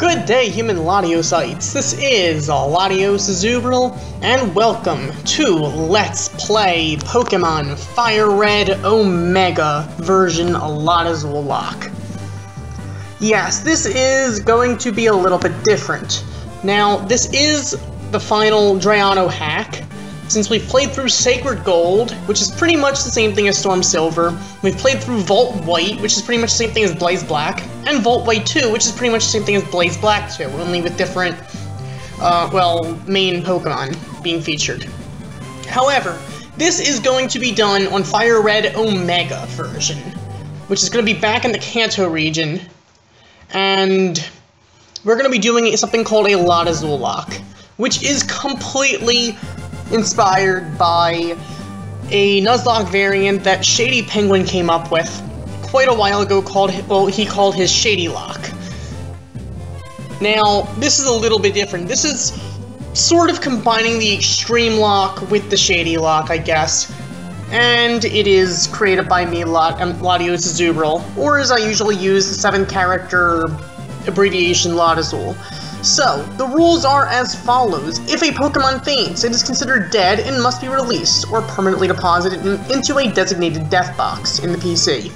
Good day, human Latiocytes. This is LatiosAzurill, and welcome to Let's Play Pokemon FireRed Omega version LatAzullocke. Yes, this is going to be a little bit different. Now, this is the final Drayano hack. Since we've played through Sacred Gold, which is pretty much the same thing as Storm Silver, we've played through Vault White, which is pretty much the same thing as Blaze Black, and Vault White 2, which is pretty much the same thing as Blaze Black 2, only with different, main Pokemon being featured. However, this is going to be done on FireRed Omega version, which is going to be back in the Kanto region, and we're going to be doing something called a LatAzullocke, which is completely inspired by a Nuzlocke variant that Shady Penguin came up with quite a while ago he called his Shady Lock. Now, this is a little bit different. This is sort of combining the Extreme Lock with the Shady Lock, I guess. And it is created by me, LatiosAzurill, or as I usually use, the 7-character abbreviation LatAzul. So, the rules are as follows. If a Pokemon faints, it is considered dead and must be released or permanently deposited into a designated death box in the PC.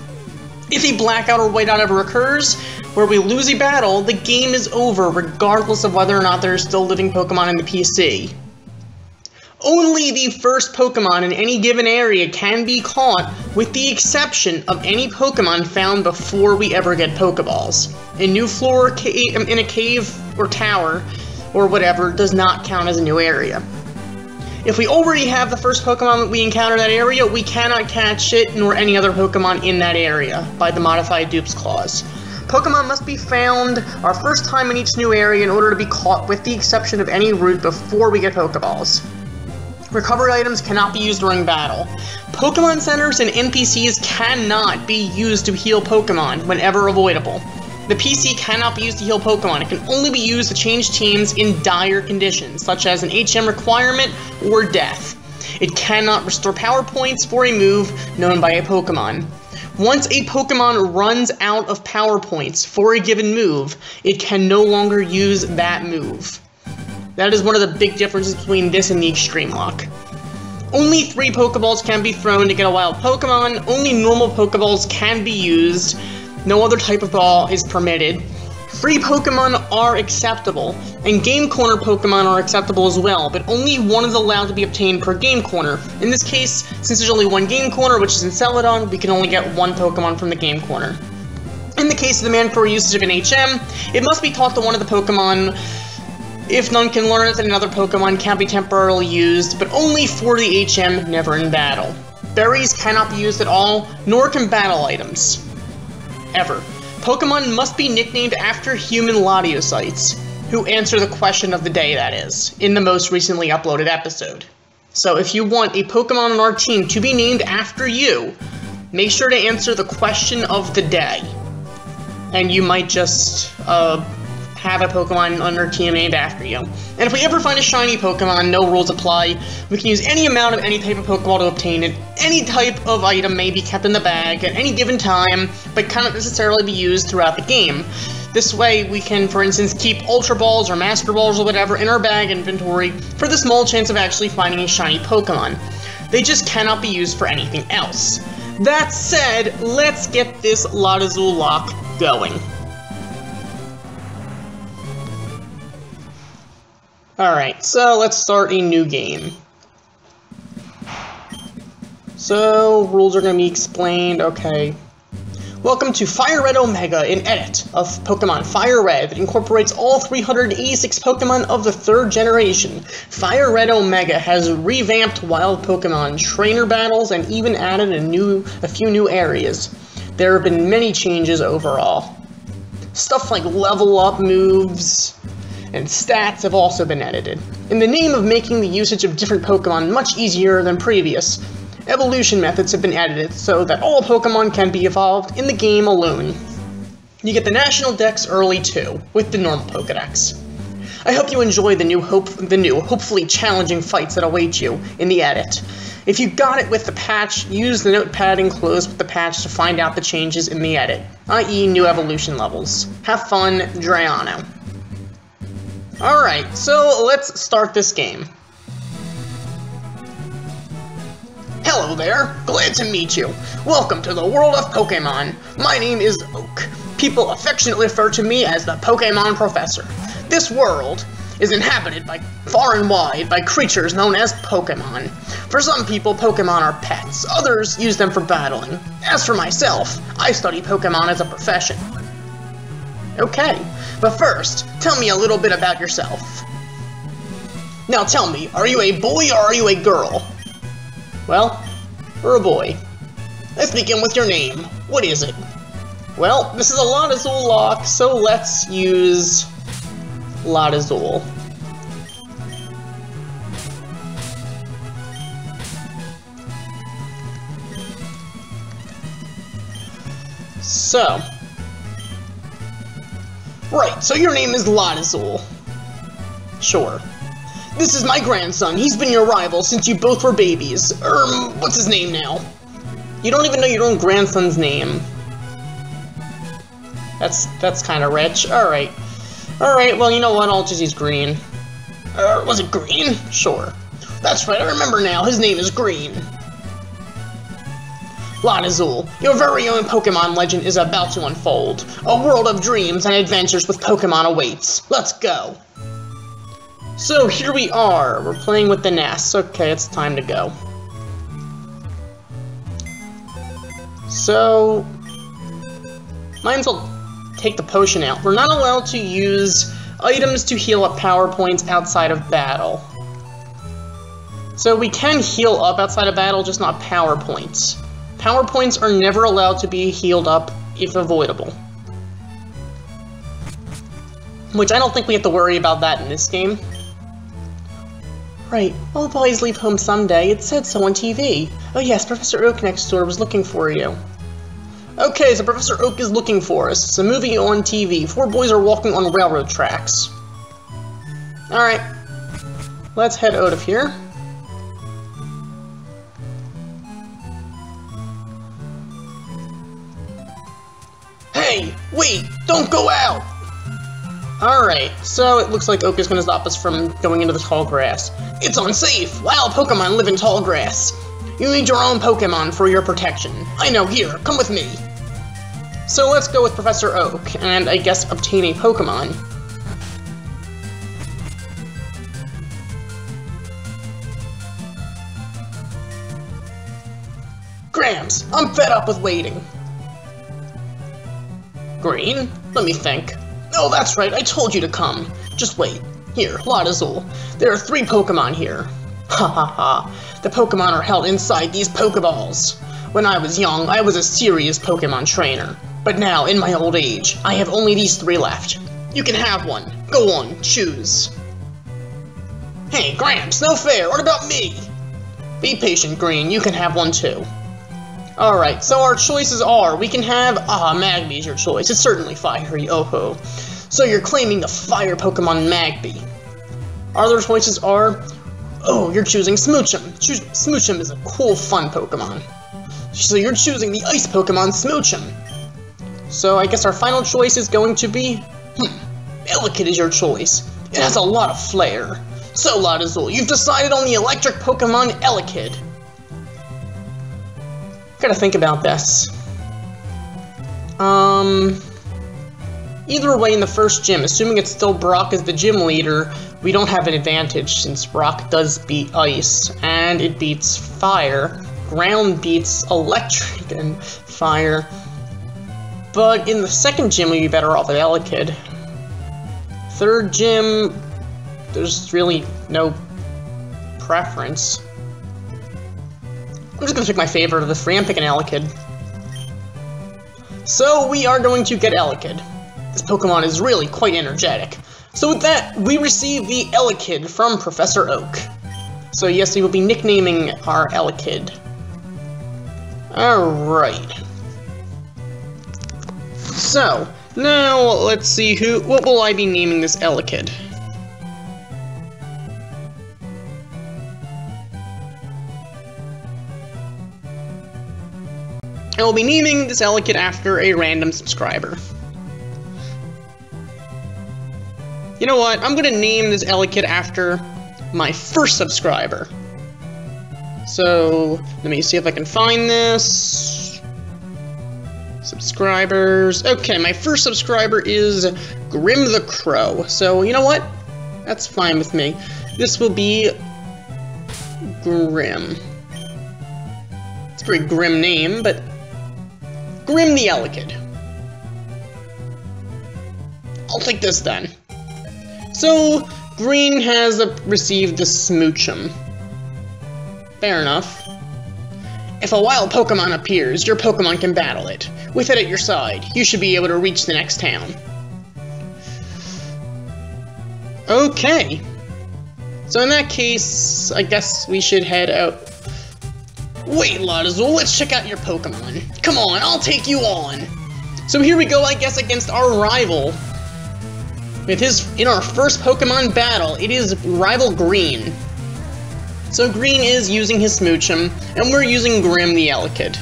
If a blackout or whiteout ever occurs, where we lose a battle, the game is over regardless of whether or not there are still living Pokemon in the PC. Only the first Pokemon in any given area can be caught, with the exception of any Pokemon found before we ever get Pokeballs. A new floor in a cave or tower, or whatever, does not count as a new area. If we already have the first Pokemon that we encounter in that area, we cannot catch it nor any other Pokemon in that area by the modified dupes clause. Pokemon must be found our first time in each new area in order to be caught, with the exception of any route before we get Pokeballs. Recovery items cannot be used during battle. Pokemon Centers and NPCs cannot be used to heal Pokemon whenever avoidable. The PC cannot be used to heal Pokemon. It can only be used to change teams in dire conditions, such as an HM requirement or death. It cannot restore power points for a move known by a Pokemon. Once a Pokemon runs out of power points for a given move, it can no longer use that move. That is one of the big differences between this and the Extreme Lock. Only 3 Pokeballs can be thrown to get a wild Pokemon. Only normal Pokeballs can be used. No other type of ball is permitted. Free Pokemon are acceptable, and Game Corner Pokemon are acceptable as well, but only one is allowed to be obtained per Game Corner. In this case, since there's only one Game Corner, which is in Celadon, we can only get 1 Pokemon from the Game Corner. In the case of the mandatory usage of an HM, it must be taught to one of the Pokemon. If none can learn it, then another Pokemon can be temporarily used, but only for the HM, never in battle. Berries cannot be used at all, nor can battle items. Ever. Pokemon must be nicknamed after human Latiocytes, who answer the question of the day, that is, in the most recently uploaded episode. So if you want a Pokemon on our team to be named after you, make sure to answer the question of the day. And you might just, have a Pokemon on our team named after you. And if we ever find a shiny Pokemon, no rules apply. We can use any amount of any type of Pokeball to obtain it. Any type of item may be kept in the bag at any given time, but cannot necessarily be used throughout the game. This way, we can, for instance, keep Ultra Balls or Master Balls or whatever in our bag inventory for the small chance of actually finding a shiny Pokemon. They just cannot be used for anything else. That said, let's get this LatAzullocke going. Alright, so let's start a new game. So, rules are going to be explained, okay. Welcome to FireRed Omega, an edit of Pokemon FireRed that incorporates all 386 Pokemon of the 3rd generation. FireRed Omega has revamped wild Pokemon, trainer battles, and even added a few new areas. There have been many changes overall. Stuff like level up moves and stats have also been edited, in the name of making the usage of different Pokemon much easier than previous. Evolution methods have been edited so that all Pokemon can be evolved in the game alone. You get the National Dex early too, with the normal Pokedex. I hope you enjoy the new, hopefully challenging fights that await you in the edit. If you got it with the patch, use the notepad enclosed with the patch to find out the changes in the edit, i.e. new evolution levels. Have fun, Drayano. Alright, so let's start this game. Hello there, glad to meet you. Welcome to the world of Pokemon. My name is Oak. People affectionately refer to me as the Pokemon Professor. This world is inhabited by far and wide by creatures known as Pokemon. For some people, Pokemon are pets. Others use them for battling. As for myself, I study Pokemon as a profession. Okay, but first, tell me a little bit about yourself. Now tell me, are you a boy or are you a girl? Well, you're a boy. Let's begin with your name. What is it? Well, this is a LatAzullocke, so let's use LatAzull. So, right, so your name is LatAzull. Sure. This is my grandson. He's been your rival since you both were babies. What's his name now? You don't even know your own grandson's name. That's kind of rich. Alright. Alright, well, you know what? I'll just use Green. Was it Green? Sure. That's right, I remember now. His name is Green. LatAzull, your very own Pokemon legend is about to unfold. A world of dreams and adventures with Pokemon awaits. Let's go. So, here we are. We're playing with the nests. Okay, it's time to go. So, might as well take the potion out. We're not allowed to use items to heal up power points outside of battle. So we can heal up outside of battle, just not power points. Power points are never allowed to be healed up if avoidable. Which I don't think we have to worry about that in this game. Right, all boys leave home someday. It said so on TV. Oh yes, Professor Oak next door was looking for you. Okay, so Professor Oak is looking for us. It's a movie on TV. 4 boys are walking on railroad tracks. Alright. Let's head out of here. Hey! Wait! Don't go out! Alright, so it looks like Oak is going to stop us from going into the tall grass. It's unsafe! Wild Pokemon live in tall grass. You need your own Pokemon for your protection. I know, here, come with me. So let's go with Professor Oak, and I guess obtain a Pokemon. Grams, I'm fed up with waiting. Green? Let me think. Oh, that's right, I told you to come. Just wait. Here, LatAzull. There are 3 Pokemon here. Ha ha ha. The Pokemon are held inside these Pokeballs. When I was young, I was a serious Pokemon trainer. But now, in my old age, I have only these 3 left. You can have one. Go on, choose. Hey, Gramps, no fair. What about me? Be patient, Green. You can have one too. Alright, so our choices are, we can have, Magby's your choice. It's certainly fiery, oh-ho. So you're claiming the fire Pokemon Magby. Our other choices are, oh, you're choosing Smoochum. Smoochum is a cool, fun Pokemon. So you're choosing the ice Pokemon Smoochum. So I guess our final choice is going to be, Elekid is your choice. It has a lot of flair. So LatAzull, you've decided on the electric Pokemon Elekid. Gotta think about this. Either way, in the first gym, assuming it's still Brock as the gym leader, we don't have an advantage since Brock does beat Ice, and it beats Fire. Ground beats Electric and Fire. But in the second gym, we'd be better off with Elekid. Third gym, there's really no preference. I'm just gonna pick my favorite of the 3. I'm picking Elekid. So we are going to get Elekid. This Pokemon is really quite energetic. So with that, we receive the Elekid from Professor Oak. So yes, we will be nicknaming our Elekid. Alright. So, now let's see what will I be naming this Elekid? I will be naming this Elekid after a random subscriber. You know what? I'm gonna name this Elekid after my first subscriber. So, let me see if I can find this. Subscribers. Okay, my first subscriber is Grim the Crow. So, you know what? That's fine with me. This will be Grim. It's a very grim name, but Grim the Elekid. I'll take this then. So, Green has received the Smoochum. Fair enough. If a wild Pokemon appears, your Pokemon can battle it. With it at your side, you should be able to reach the next town. Okay. So in that case, I guess we should head out. Wait, LatAzullocke, let's check out your Pokemon. Come on, I'll take you on. So here we go, I guess, against our rival. In our first Pokemon battle, it is rival Green. So Green is using his Smoochum, and we're using Grim the Elekid.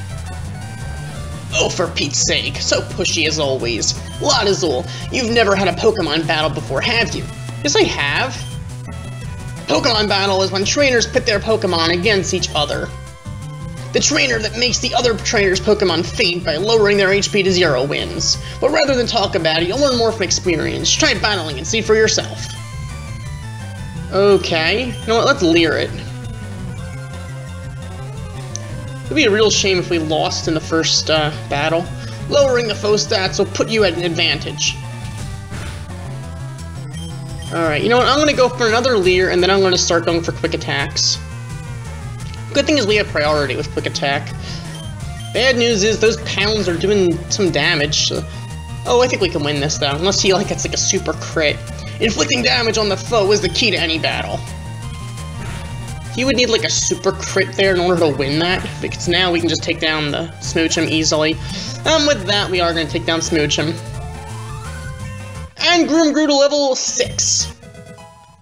Oh, for Pete's sake, so pushy as always. LatAzullocke, you've never had a Pokemon battle before, have you? Yes, I have. Pokemon battle is when trainers pit their Pokemon against each other. The trainer that makes the other trainer's Pokemon faint by lowering their HP to 0 wins. But rather than talk about it, you'll learn more from experience. Try battling and see for yourself. Okay, you know what, let's leer it. It'd be a real shame if we lost in the first battle. Lowering the foe stats will put you at an advantage. Alright, you know what, I'm gonna go for another leer, and then I'm gonna start going for quick attacks. Good thing is we have priority with quick attack. Bad news is those pounds are doing some damage. So... Oh, I think we can win this though, unless he gets like a super crit. Inflicting damage on the foe is the key to any battle. He would need like a super crit there in order to win that, because now we can just take down the Smoochum easily. And with that, we are going to take down Smoochum. And Groom grew to level 6.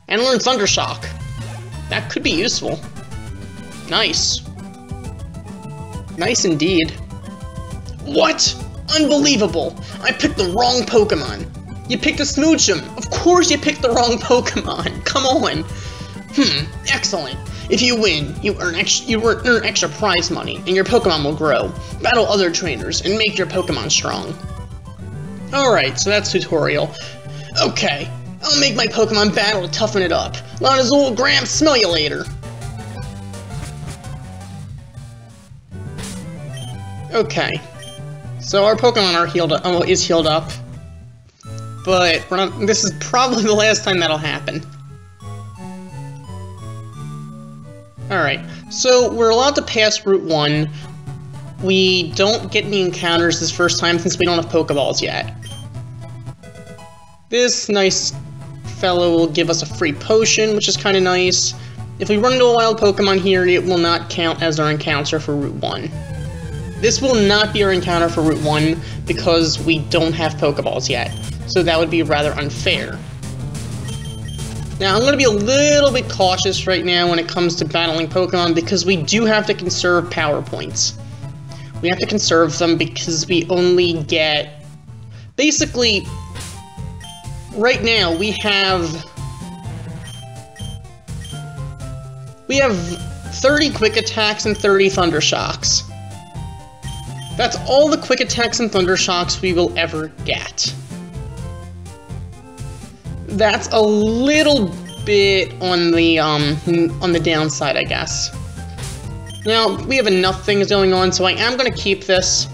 And learn Thundershock. That could be useful. Nice. Nice indeed. What? Unbelievable! I picked the wrong Pokemon. You picked a Smoochum. Of course you picked the wrong Pokemon. Come on. Excellent. If you win, you earn extra prize money, and your Pokemon will grow. Battle other trainers, and make your Pokemon strong. Alright, so that's tutorial. Okay, I'll make my Pokemon battle to toughen it up. LatAzullocke, Graham, smell you later. Okay, so our Pokemon are healed up, is healed up, but this is probably the last time that'll happen. Alright, so we're allowed to pass Route 1. We don't get any encounters this first time since we don't have Pokeballs yet. This nice fellow will give us a free potion, which is kind of nice. If we run into a wild Pokemon here, it will not count as our encounter for Route 1. This will not be our encounter for Route 1 because we don't have Pokeballs yet, so that would be rather unfair. Now, I'm going to be a little bit cautious right now when it comes to battling Pokemon because we do have to conserve power points. We have to conserve them because we only get... Basically, right now we have 30 Quick Attacks and 30 Thunder Shocks. That's all the Quick Attacks and Thunder Shocks we will ever get. That's a little bit on the downside, I guess. Now, we have enough things going on, so I am going to keep this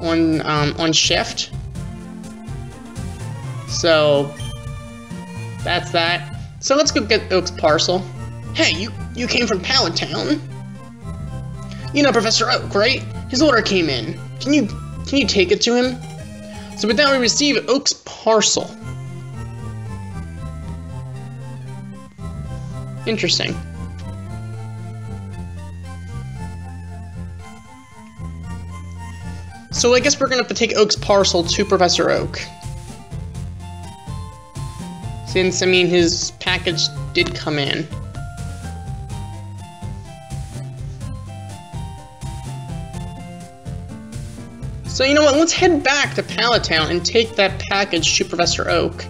on shift. So, that's that. So let's go get Oak's parcel. Hey, you came from Pallet Town? You know Professor Oak, right? His order came in. Can you take it to him? So with that, we receive Oak's parcel. Interesting. So I guess we're gonna have to take Oak's parcel to Professor Oak. Since, I mean, his package did come in. So you know what, let's head back to Pallet Town and take that package to Professor Oak.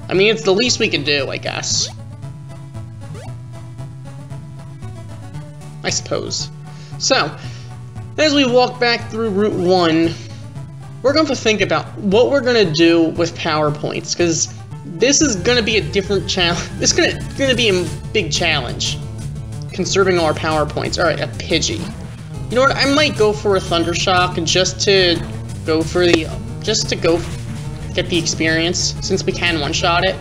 I mean, it's the least we can do, I guess. I suppose. So, as we walk back through Route 1, we're going to think about what we're going to do with power points, because this is going to be a different challenge. This is going to be a big challenge, conserving all our power points. Alright, a Pidgey. You know what, I might go for a Thundershock just to get the experience, since we can one-shot it.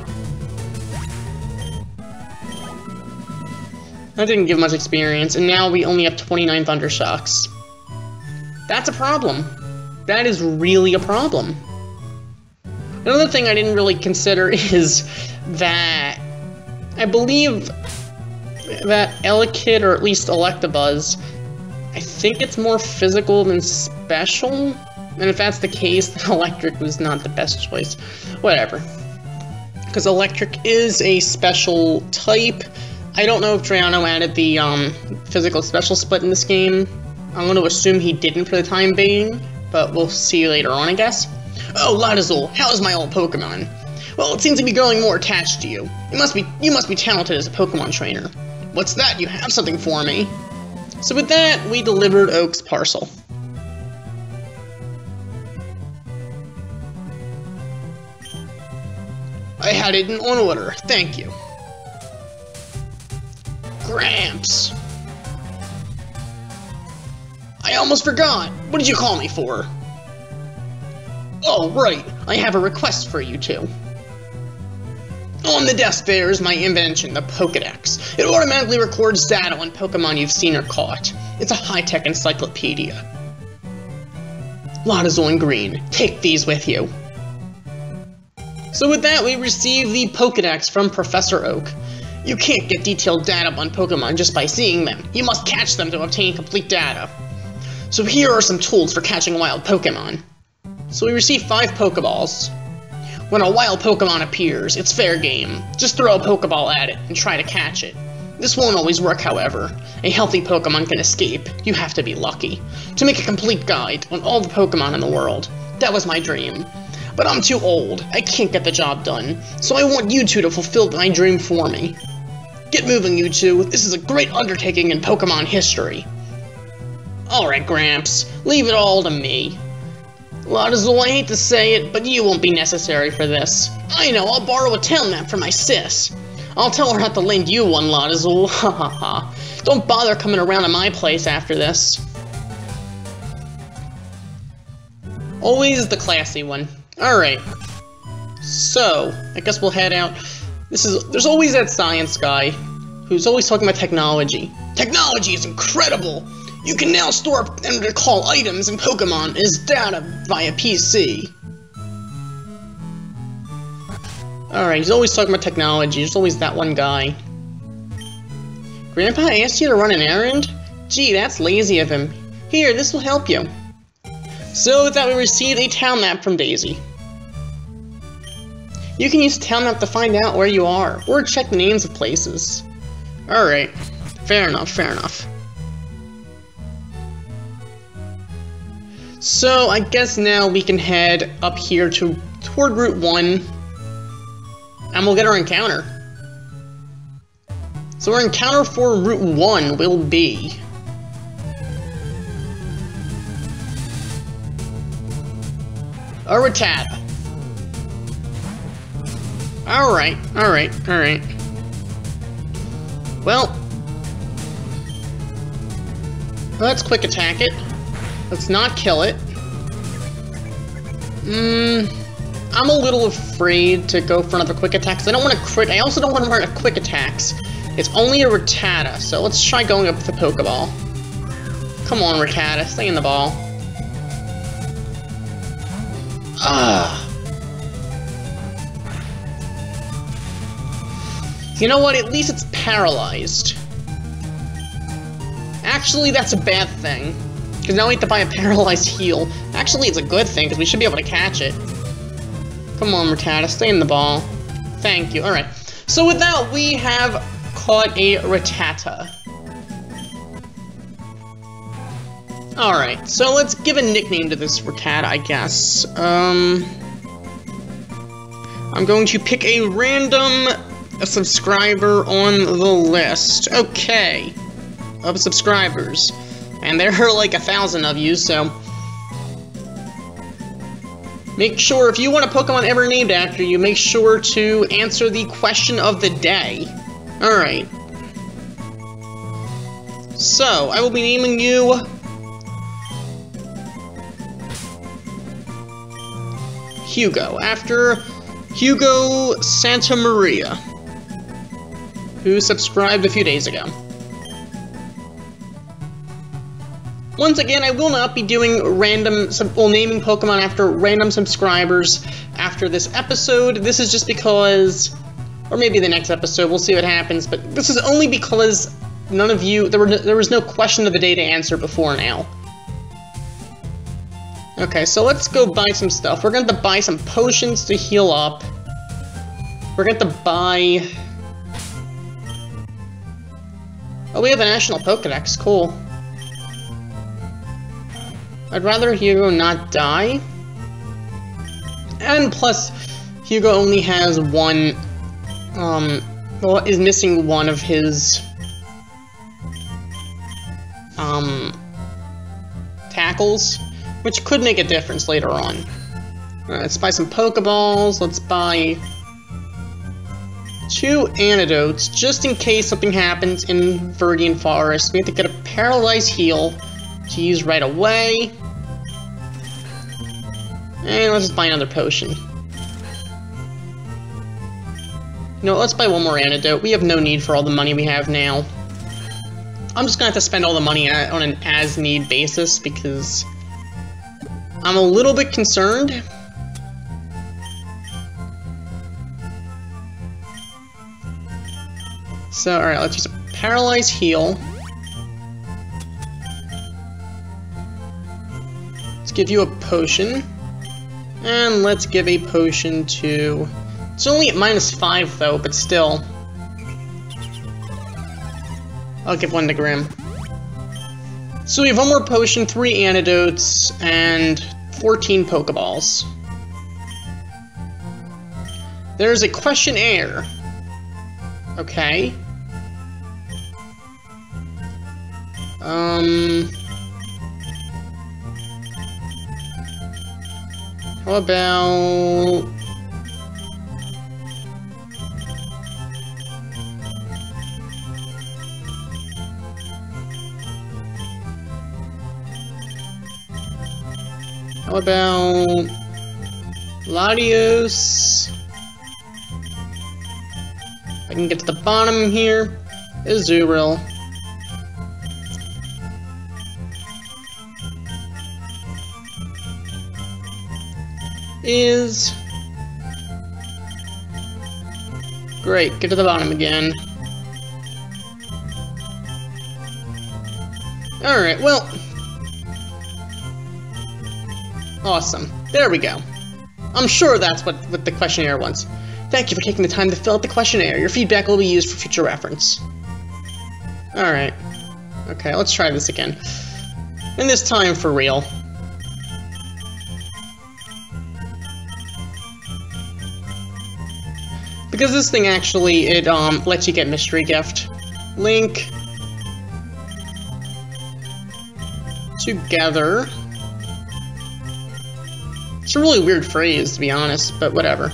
That didn't give much experience, and now we only have 29 Thundershocks. That's a problem. That is really a problem. Another thing I didn't really consider is that I believe that Elekid, or at least Electabuzz, I think it's more physical than special? And if that's the case, then Electric was not the best choice. Whatever. Because Electric is a special type. I don't know if Drayano added the physical special split in this game. I'm going to assume he didn't for the time being, but we'll see later on, I guess. Oh, LatAzullocke, how is my old Pokemon? Well, it seems to be growing more attached to you. You must be talented as a Pokemon trainer. What's that? You have something for me. So with that, we delivered Oak's parcel. I had it on order, thank you. Gramps! I almost forgot! What did you call me for? Oh, right, I have a request for you two. On the desk there is my invention, the Pokedex. It automatically records data on Pokemon you've seen or caught. It's a high-tech encyclopedia. LatAzullocke and Green, take these with you. So with that, we receive the Pokedex from Professor Oak. You can't get detailed data on Pokemon just by seeing them. You must catch them to obtain complete data. So here are some tools for catching wild Pokemon. So we receive 5 Pokeballs. When a wild Pokemon appears, it's fair game. Just throw a Pokeball at it and try to catch it. This won't always work, however. A healthy Pokemon can escape. You have to be lucky. To make a complete guide on all the Pokemon in the world. That was my dream. But I'm too old. I can't get the job done. So I want you two to fulfill my dream for me. Get moving, you two. This is a great undertaking in Pokemon history. Alright, Gramps. Leave it all to me. LatAzullocke, I hate to say it, but you won't be necessary for this. I know, I'll borrow a town map from my sis. I'll tell her not to lend you one, LatAzullocke. Ha ha ha. Don't bother coming around to my place after this. Always the classy one. Alright. So, I guess we'll head out. There's always that science guy who's always talking about technology. Technology is incredible! You can now store and recall items and Pokemon as data via PC. Alright, he's always talking about technology. There's always that one guy. Grandpa asked you to run an errand? Gee, that's lazy of him. Here, this will help you. So with that, we received a town map from Daisy. You can use town map to find out where you are, or check the names of places. Alright, fair enough, fair enough. So, I guess now we can head up here toward Route 1, and we'll get our encounter. So our encounter for Route 1 will be... a Rattata. Alright. Well, let's quick attack it. Let's not kill it. I'm a little afraid to go for another quick attack, because I don't want to crit. I also don't want to run a quick attacks. It's only a Rattata, so let's try going up with the Pokeball. Come on, Rattata, stay in the ball. You know what? At least it's paralyzed. Actually, that's a bad thing. Because now we have to buy a paralyzed heal. Actually, it's a good thing, because we should be able to catch it. Come on, Rattata, stay in the ball. Thank you. Alright. So with that, we have caught a Rattata. Alright, so let's give a nickname to this Rattata, I guess. I'm going to pick a random subscriber on the list. Okay. Of subscribers. And there are like 1,000 of you, so... make sure, if you want a Pokemon ever named after you, make sure to answer the question of the day. Alright. So, I will be naming you... Hugo, after Hugo Santa Maria, who subscribed a few days ago. Once again, I will not be doing naming Pokemon after random subscribers after this episode. This is just because, or maybe the next episode, we'll see what happens, but this is only because none of you, there was no question of the day to answer before now. Okay, so let's go buy some stuff. We're going to buy some potions to heal up. We're going to buy... oh, we have a national Pokedex. Cool. I'd rather Hugo not die. And plus, Hugo only has one... well, is missing one of his... tackles. Which could make a difference later on. Alright, let's buy some Pokeballs. Let's buy 2 antidotes, just in case something happens in Viridian Forest. We have to get a Paralyzed Heal to use right away. And let's just buy another potion. No, let's buy one more antidote. We have no need for all the money we have now. I'm just gonna have to spend all the money on an as-need basis, because... I'm a little bit concerned. So, alright, let's use a Paralyzed Heal. Let's give you a potion. And let's give a potion to... it's only at -5 though, but still. I'll give one to Grim. So we have one more potion, 3 antidotes, and 14 Pokeballs. There's a questionnaire. Okay. How about... how about... Latios... if I can get to the bottom here, Azurill. Is... great, get to the bottom again. Alright, well... awesome. There we go. I'm sure that's what the questionnaire wants. Thank you for taking the time to fill out the questionnaire. Your feedback will be used for future reference. Alright. Okay, let's try this again. And this time for real. Because this thing actually, it lets you get Mystery Gift. Link. Together. It's a really weird phrase, to be honest, but whatever.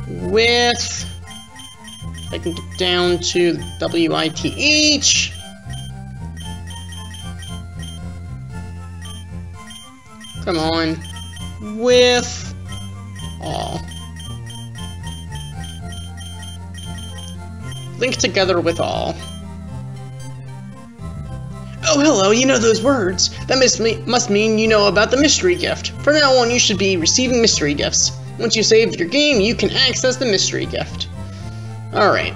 With... if I can get down to WITH... come on. With... all. Link together with all. Oh, hello, you know those words. That must mean you know about the mystery gift. From now on, you should be receiving mystery gifts. Once you save your game, you can access the mystery gift. Alright.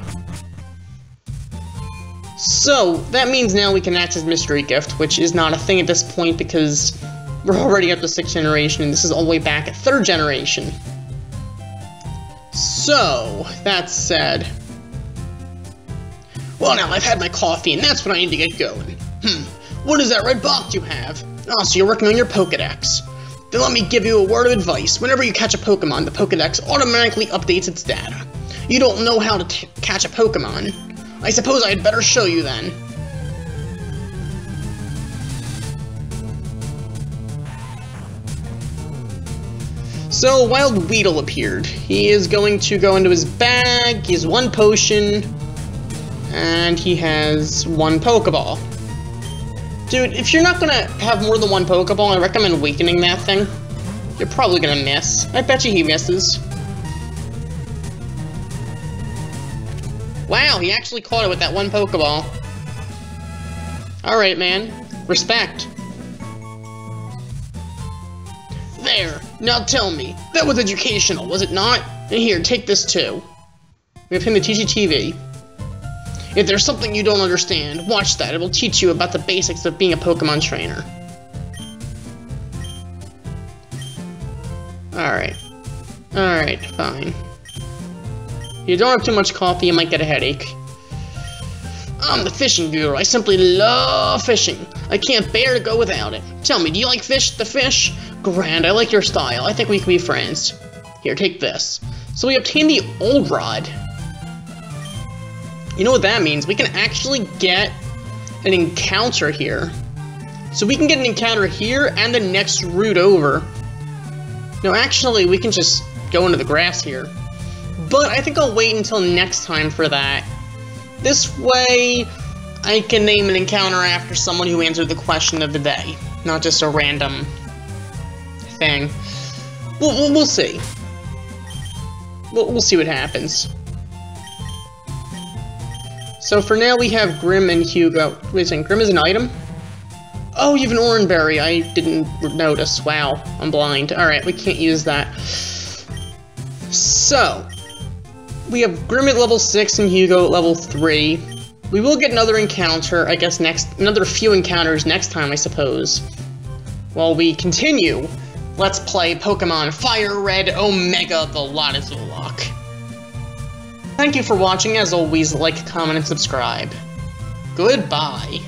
So, that means now we can access mystery gift, which is not a thing at this point because we're already up to 6th generation, and this is all the way back at 3rd generation. So, that said... well, now I've had my coffee, and that's when I need to get going. What is that red box you have? Oh, so you're working on your Pokedex. Then let me give you a word of advice. Whenever you catch a Pokemon, the Pokedex automatically updates its data. You don't know how to catch a Pokemon. I suppose I'd better show you then. So, Wild Weedle appeared. He is going to go into his bag, he has 1 potion, and he has 1 Pokeball. Dude, if you're not gonna have more than 1 Pokeball, I recommend weakening that thing. You're probably gonna miss. I bet you he misses. Wow, he actually caught it with that 1 Pokeball. Alright, man. Respect. There! Now tell me, that was educational, was it not? And here, take this too. We have him to teach you TV. If there's something you don't understand, watch that. It will teach you about the basics of being a Pokemon trainer. Alright. Alright, fine. If you don't have too much coffee, you might get a headache. I'm the fishing guru. I simply love fishing. I can't bear to go without it. Tell me, do you like the fish? Grand, I like your style. I think we can be friends. Here, take this. So we obtained the old rod. You know what that means? We can actually get an encounter here. So we can get an encounter here and the next route over. No, actually, we can just go into the grass here. But I think I'll wait until next time for that. This way, I can name an encounter after someone who answered the question of the day, not just a random thing. We'll see. We'll see what happens. So for now, we have Grim and Hugo. Wait a second, Grim is an item? Oh, you have an Oranberry. I didn't notice. Wow, I'm blind. Alright, we can't use that. So, we have Grim at level 6 and Hugo at level 3. We will get another encounter, I guess another few encounters next time, I suppose. While we continue, let's play Pokemon FireRed Omega the LatAzullocke. Thank you for watching. As always, like, comment, and subscribe. Goodbye.